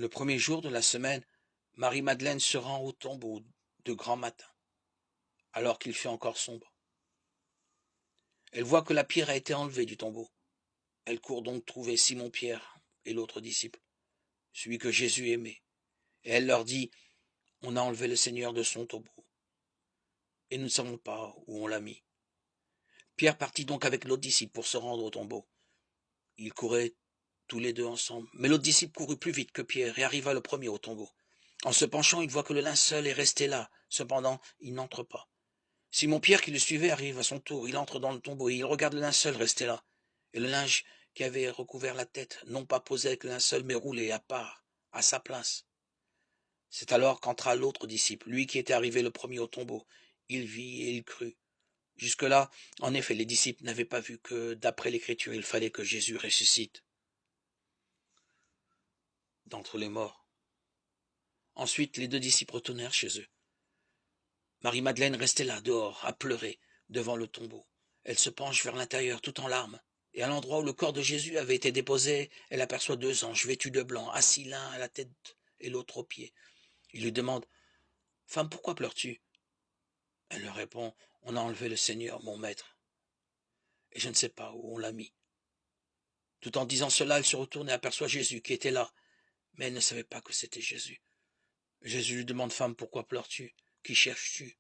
Le premier jour de la semaine, Marie-Madeleine se rend au tombeau de grand matin, alors qu'il fait encore sombre. Elle voit que la pierre a été enlevée du tombeau. Elle court donc trouver Simon-Pierre et l'autre disciple, celui que Jésus aimait, et elle leur dit, « On a enlevé le Seigneur de son tombeau, et nous ne savons pas où on l'a mis. » Pierre partit donc avec l'autre disciple pour se rendre au tombeau. Ils couraient tous les deux ensemble, mais l'autre disciple courut plus vite que Pierre et arriva le premier au tombeau. En se penchant, il voit que le linceul est resté là. Cependant, il n'entre pas. Simon-Pierre, qui le suivait, arrive à son tour. Il entre dans le tombeau et il regarde le linceul resté là. Et le linge qui avait recouvert la tête, non pas posé avec le linceul, mais roulé à part, à sa place. C'est alors qu'entra l'autre disciple, lui qui était arrivé le premier au tombeau. Il vit et il crut. Jusque-là, en effet, les disciples n'avaient pas vu que, d'après l'Écriture, il fallait que Jésus ressuscite d'entre les morts. Ensuite, les deux disciples retournèrent chez eux. Marie-Madeleine restait là, dehors, à pleurer, devant le tombeau. Elle se penche vers l'intérieur, tout en larmes, et à l'endroit où le corps de Jésus avait été déposé, elle aperçoit deux anges vêtus de blanc, assis l'un à la tête et l'autre aux pieds. Ils lui demandent, « Femme, pourquoi pleures-tu » Elle leur répond, « On a enlevé le Seigneur, mon maître, et je ne sais pas où on l'a mis. » Tout en disant cela, elle se retourne et aperçoit Jésus qui était là, mais elle ne savait pas que c'était Jésus. Jésus lui demande, « Femme, pourquoi pleures-tu? Qui cherches-tu »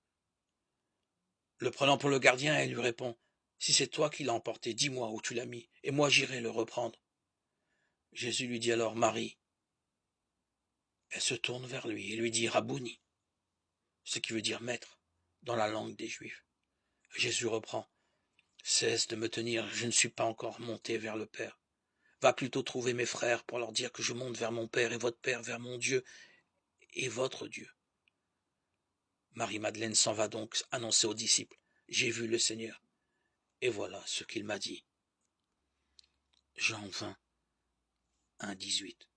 Le prenant pour le gardien, elle lui répond, « Si c'est toi qui l'as emporté, dis-moi où tu l'as mis, et moi j'irai le reprendre. » Jésus lui dit alors, « Marie. » Elle se tourne vers lui et lui dit, « Rabouni », ce qui veut dire maître, dans la langue des Juifs. Jésus reprend, « Cesse de me tenir, je ne suis pas encore monté vers le Père. Va plutôt trouver mes frères pour leur dire que je monte vers mon Père et votre Père, vers mon Dieu et votre Dieu. » Marie-Madeleine s'en va donc annoncer aux disciples, « J'ai vu le Seigneur, et voilà ce qu'il m'a dit. » Jean 20, 1, 18.